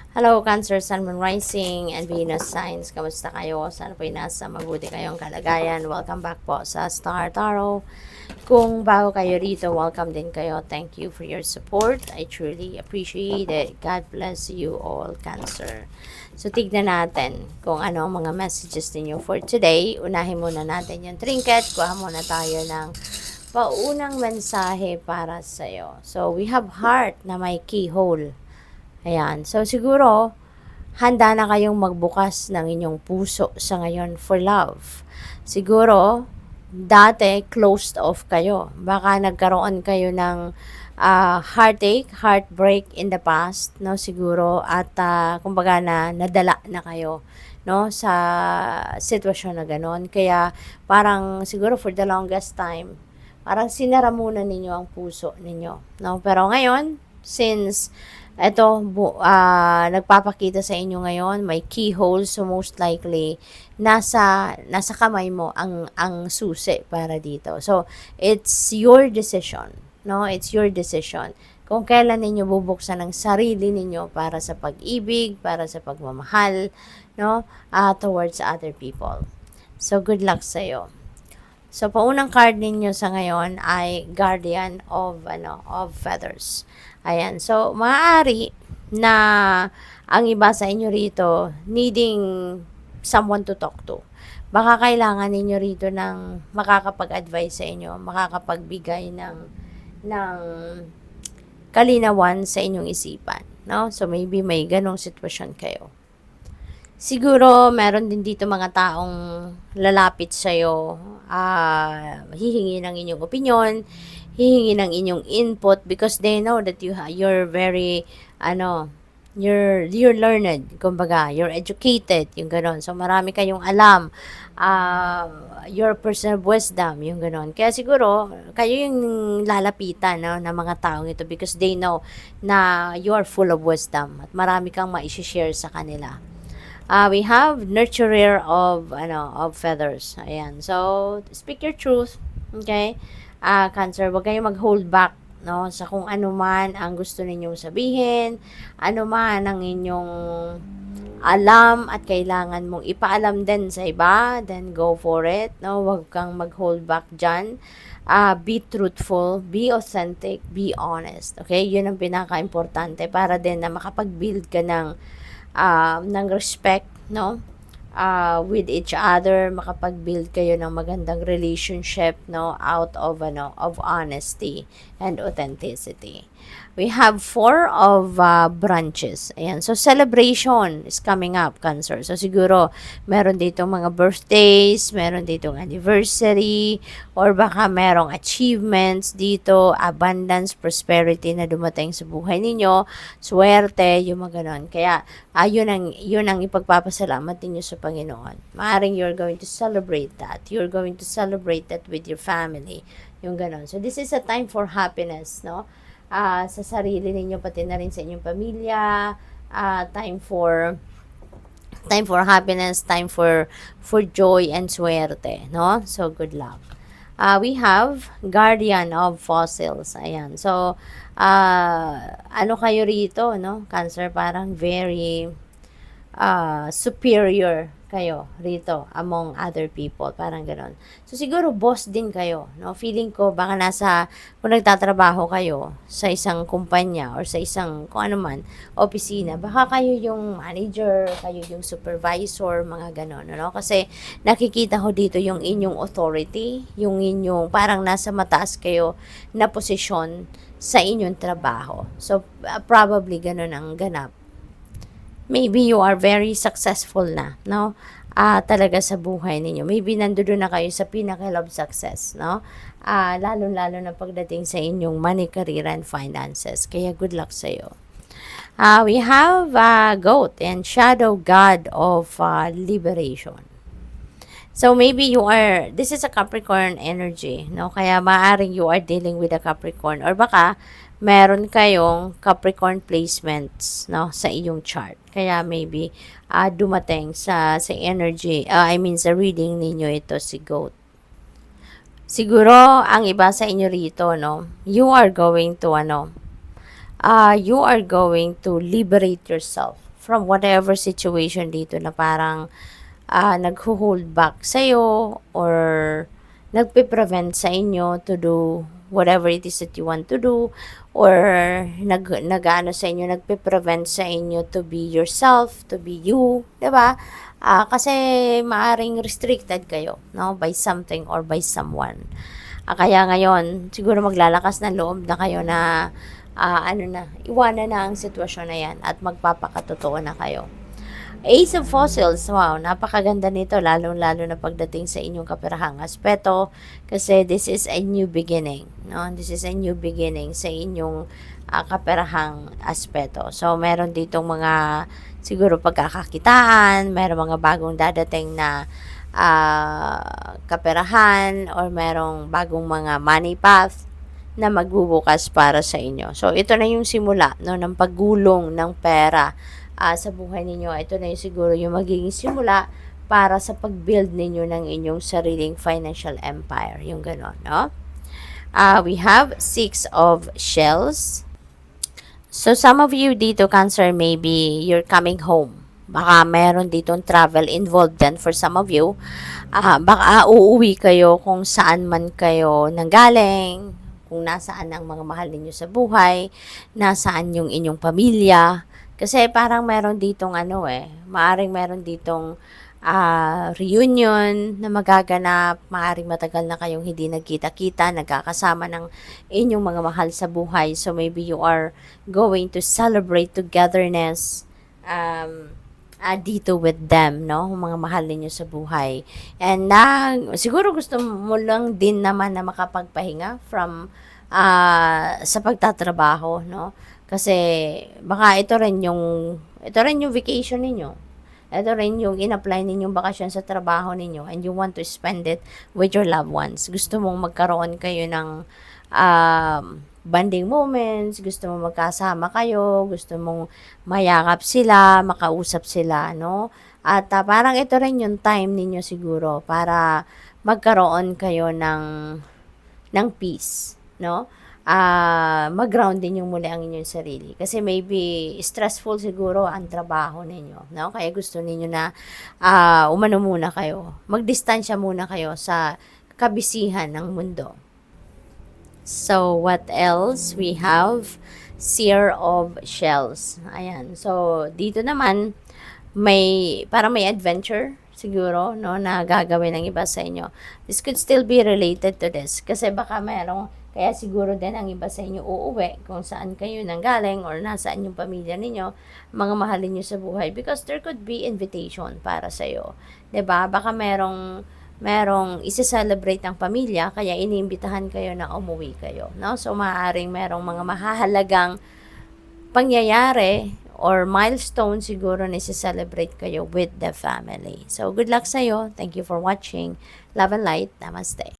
Hello, Cancer, Sun, Moon, Rising, and Venus Signs. Kamusta kayo? Sana po'y nasa mabuti kayong kalagayan. Welcome back po sa Star Tarot. Kung bago kayo rito, welcome din kayo. Thank you for your support. I truly appreciate it. God bless you all, Cancer. So, tignan natin kung ano ang mga messages ninyo for today. Unahin muna natin yung trinket. Kuha muna tayo ng paunang mensahe para sa'yo. So, we have heart na may keyhole. Ayan. So, siguro, handa na kayong magbukas ng inyong puso sa ngayon for love. Siguro, dati, closed off kayo. Baka nagkaroon kayo ng heartache, heartbreak in the past, no? Siguro, at kumbaga nadala na kayo, no? Sa sitwasyon na ganon. Kaya, parang siguro for the longest time, parang sinara muna ninyo ang puso ninyo, no? Pero ngayon, since eto, nagpapakita sa inyo ngayon, may keyhole, so most likely, nasa kamay mo ang susi para dito. So, it's your decision, no? It's your decision. Kung kailan ninyo bubuksan ang sarili ninyo para sa pag-ibig, para sa pagmamahal, no? Towards other people. So, good luck sa'yo. So, paunang card ninyo sa ngayon ay Guardian of Feathers. Ayan. So, maaari na ang iba sa inyo rito needing someone to talk to. Baka kailangan ninyo rito ng makakapag-advise sa inyo, makakapagbigay ng kalinawan sa inyong isipan. No? So, maybe may ganong sitwasyon kayo. Siguro, meron din dito mga taong lalapit sa'yo, hihingi ng inyong opinion, hihingi ng inyong input because they know that you're very, you're learned, kumbaga, you're educated, yung ganon. So, marami kayong alam, your personal wisdom, yung ganon. Kaya siguro, kayo yung lalapitan, no, ng mga taong ito because they know na you are full of wisdom at marami kang ma-share sa kanila. We have nurturer of feathers. Ayan. So, speak your truth. Okay? Cancer, wag kayong mag-hold back, no, sa kung ano man ang gusto ninyong sabihin, ano man ang inyong alam at kailangan mong ipaalam din sa iba, then go for it, no? Wag kang mag-hold back dyan. Be truthful, be authentic, be honest. Okay? Yun ang pinaka-importante para din na makapag-build ka ng respect, no? With each other, makapag-build kayo ng magandang relationship, no? Out of honesty and authenticity. We have 4 of branches. Ayan. So, celebration is coming up, Cancer. So, siguro, meron dito mga birthdays, meron dito anniversary, or baka merong achievements dito, abundance, prosperity na dumating sa buhay ninyo, swerte, yung mga ganon. Kaya, yun ang ipagpapasalamat ninyo sa Panginoon. Maaring you're going to celebrate that. You're going to celebrate that with your family. Yung ganon. So, this is a time for happiness, no? Sa sarili ninyo, pati na rin sa inyong pamilya, time for happiness, time for joy and swerte, no? So, good luck. We have Guardian of Fossils. Ayan. So, ano kayo rito, no? Cancer, parang very superior kayo rito among other people, parang ganon. So, siguro boss din kayo, no? Feeling ko, baka kung nagtatrabaho kayo sa isang kumpanya or sa isang, kung ano man, opisina, baka kayo yung manager, kayo yung supervisor, mga ganon, no? Kasi, nakikita ko dito yung inyong authority, yung inyong, parang nasa mataas kayo na posisyon sa inyong trabaho. So, probably ganon ang ganap. Maybe you are very successful na, no? Talaga sa buhay ninyo. Maybe nandoon na kayo sa pinaka of success, no? Lalo-lalo na pagdating sa inyong money, career, and finances. Kaya good luck sa iyo. We have Goat and Shadow God of Liberation. So, maybe this is a Capricorn energy, no? Kaya maaring you are dealing with a Capricorn or baka meron kayong Capricorn placements, no, sa iyong chart. Kaya maybe dumating sa energy, sa reading ninyo ito si Goat. Siguro ang iba sa inyo rito, no, you are going to liberate yourself from whatever situation dito na parang nagho-hold back sa'yo or nagpe-prevent sa inyo to do whatever it is that you want to do, or nag-ano sa inyo, nagpe-prevent sa inyo to be yourself, to be you, 'di ba? Kasi maaring restricted kayo, no, by something or by someone. Kaya ngayon, siguro maglalakas ng loob na kayo na iwanan na ang sitwasyon na 'yan at magpapakatotoo na kayo. Ace of Fossils, wow, napakaganda nito, lalong-lalo na pagdating sa inyong kaperahang aspeto, kasi this is a new beginning, no? This is a new beginning sa inyong kaperahang aspeto. So, meron ditong mga, siguro pagkakakitaan, meron mga bagong dadating na kaperahan, or merong bagong mga money path na magbubukas para sa inyo. So, ito na yung simula, no, ng paggulong ng pera sa buhay ninyo. Ito na yung siguro yung magiging simula para sa pag-build ninyo ng inyong sariling financial empire. Yung gano'n, no? We have 6 of Shells. So, some of you dito, Cancer, maybe you're coming home. Baka meron ditong travel involved then for some of you. Baka uuwi kayo kung saan man kayo nanggaling, kung nasaan ang mga mahal ninyo sa buhay, nasaan yung inyong pamilya. Kasi parang meron ditong maaring meron ditong reunion na magaganap, maaring matagal na kayong hindi nagkita-kita, nagkakasama ng inyong mga mahal sa buhay. So maybe you are going to celebrate togetherness dito with them, no? Mga mahal ninyo sa buhay. And siguro gusto mo lang din naman na makapagpahinga from sa pagtatrabaho, no? Kasi baka ito rin yung vacation ninyo. Ito rin yung in-apply ninyong bakasyon sa trabaho ninyo, and you want to spend it with your loved ones. Gusto mong magkaroon kayo ng bonding moments, gusto mong magkasama kayo, gusto mong mayakap sila, makausap sila, no? At parang ito rin yung time ninyo siguro para magkaroon kayo ng peace, no? Mag-ground din yung muli ang inyong sarili. Kasi maybe stressful siguro ang trabaho ninyo, no? Kaya gusto ninyo na umano muna kayo. Magdistansya muna kayo sa kabisihan ng mundo. So, what else? We have Seer of Shells. Ayan. So, dito naman, parang may adventure siguro, no, na gagawin ng iba sa inyo. This could still be related to this. Kasi baka kaya siguro din ang iba sa inyo uuwi kung saan kayo nanggaling or nasaan yung pamilya ninyo, mga mahalin nyo sa buhay, because there could be invitation para sa iyo. 'Di ba? Baka merong isi-celebrate ng pamilya, kaya iniimbitahan kayo na umuwi kayo, no? So maaaring merong mga mahahalagang pangyayari or milestone siguro na isi-celebrate kayo with the family. So good luck sa iyo. Thank you for watching. Love and light. Namaste.